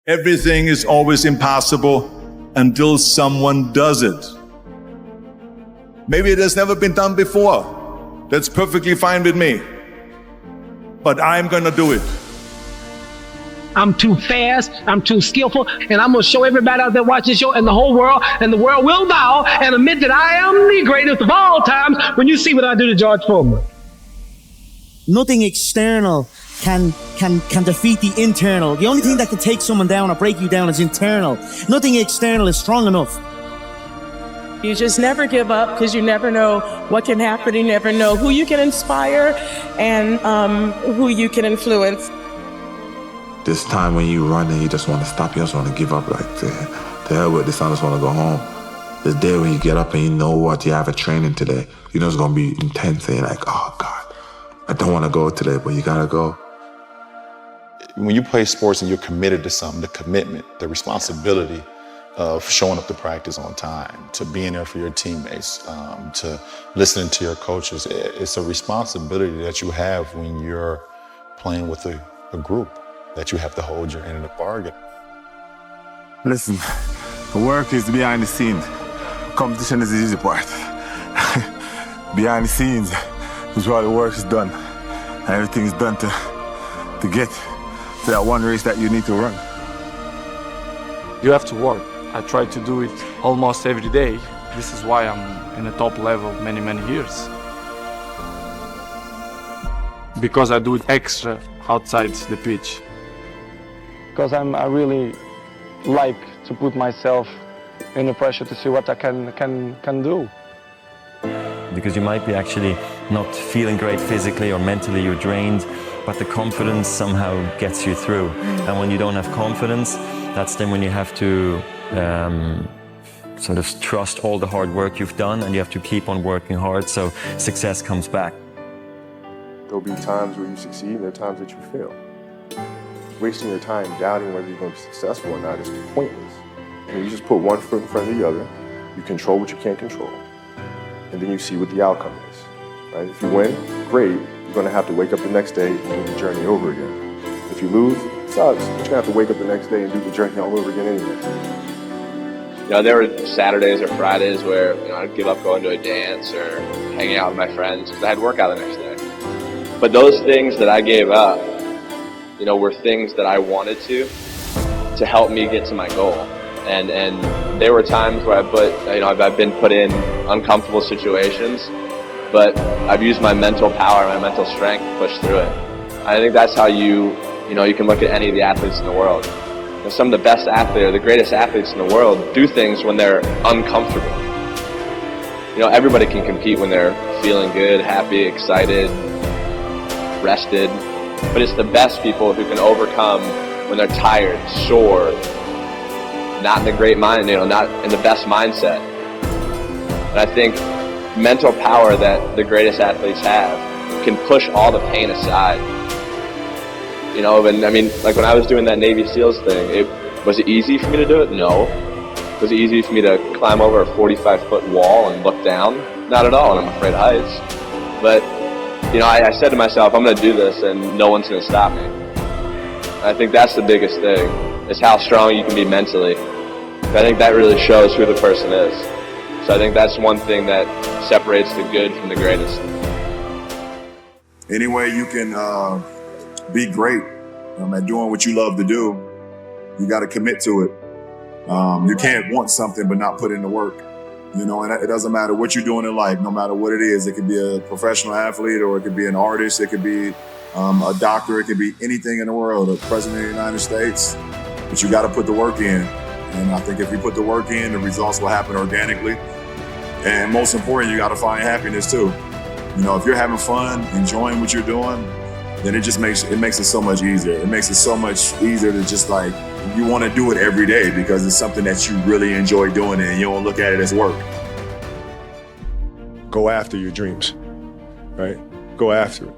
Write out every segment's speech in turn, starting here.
Everything is always impossible until someone does it. Maybe it has never been done before. That's perfectly fine with me. But I'm gonna do it. I'm too fast, I'm too skillful, and I'm gonna show everybody out there watching this show and the whole world, and the world will bow and admit that I am the greatest of all times when you see what I do to George Foreman. Nothing external can defeat the internal. The only thing that can take someone down or break you down is internal. Nothing external is strong enough. You just never give up because you never know what can happen. You never know who you can inspire and who you can influence. This time when you run and you just want to stop, you just want to give up, like, the hell with this, I just want to go home. This day when you get up and you know what, you have a training today, you know it's going to be intense, and you're like, oh God, I don't want to go today, but you got to go. When you play sports and you're committed to something, the commitment, the responsibility of showing up to practice on time, to being there for your teammates, to listening to your coaches, it's a responsibility that you have when you're playing with a group, that you have to hold your end of the bargain. Listen, the work is behind the scenes. Competition is the easy part. Behind the scenes is where the work is done. Everything is done to get to that one race that you need to run. You have to work. I try to do it almost every day. This is why I'm in the top level many years. Because I do it extra outside the pitch. Because I really like to put myself in the pressure to see what I can do. Because you might be actually not feeling great physically or mentally, you're drained, but the confidence somehow gets you through. And when you don't have confidence, that's then when you have to sort of trust all the hard work you've done, and you have to keep on working hard so success comes back. There'll be times where you succeed and there are times that you fail. Wasting your time doubting whether you're going to be successful or not is pointless. And you just put one foot in front of the other, you control what you can't control, and then you see what the outcome is. Right? If you win, great, you're going to have to wake up the next day and do the journey over again. If you lose, it sucks, but you're going to have to wake up the next day and do the journey all over again anyway. You know, there were Saturdays or Fridays where, you know, I'd give up going to a dance or hanging out with my friends because I had workout the next day. But those things that I gave up, you know, were things that I wanted to help me get to my goal. And there were times where I've been put in uncomfortable situations, but I've used my mental power, my mental strength to push through it. I think that's how you can look at any of the athletes in the world. You know, some of the best athletes, or the greatest athletes in the world, do things when they're uncomfortable. You know, everybody can compete when they're feeling good, happy, excited, rested, but it's the best people who can overcome when they're tired, sore, not in the great mind, not in the best mindset. And I think mental power that the greatest athletes have can push all the pain aside. You know, and I mean, like when I was doing that Navy SEALs thing, was it easy for me to do it? No. Was it easy for me to climb over a 45-foot wall and look down? Not at all, and I'm afraid of heights. But, you know, I said to myself, I'm going to do this and no one's going to stop me. And I think that's the biggest thing, is how strong you can be mentally. I think that really shows who the person is. So I think that's one thing that separates the good from the greatest. Any way you can be great at doing what you love to do, you got to commit to it. You can't want something but not put in the work. You know, and it doesn't matter what you're doing in life, no matter what it is. It could be a professional athlete, or it could be an artist, it could be a doctor, it could be anything in the world, a president of the United States. But you got to put the work in. And I think if you put the work in, the results will happen organically. And most important, you got to find happiness too. You know, if you're having fun, enjoying what you're doing, then it makes it so much easier. It makes it so much easier to just like, you want to do it every day because it's something that you really enjoy doing and you don't look at it as work. Go after your dreams, right? Go after it.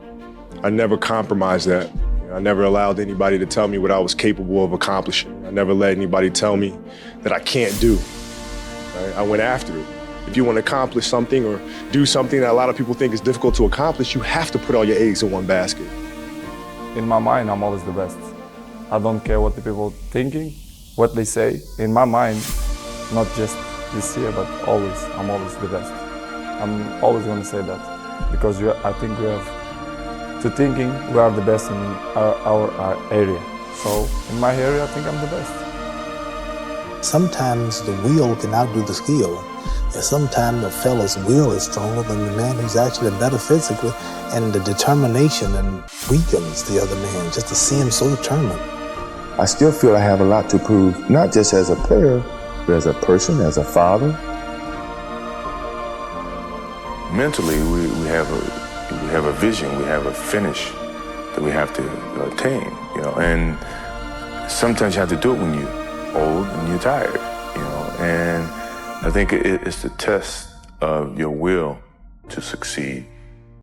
I never compromised that. I never allowed anybody to tell me what I was capable of accomplishing. I never let anybody tell me that I can't do. Right? I went after it. If you want to accomplish something or do something that a lot of people think is difficult to accomplish, you have to put all your eggs in one basket. In my mind, I'm always the best. I don't care what the people thinking, what they say. In my mind, not just this year, but always, I'm always the best. I'm always going to say that because I think we have to thinking we are the best in our area. So in my area, I think I'm the best. Sometimes the will can outdo the skill. And sometimes the fellow's will is stronger than the man who's actually better physically, and the determination and weakens the other man just to see him so determined. I still feel I have a lot to prove, not just as a player, but as a person, as a father. Mentally, we have a vision, we have a finish that we have to attain, you know, and sometimes you have to do it when you're old and you're tired, you know, and I think it's the test of your will to succeed.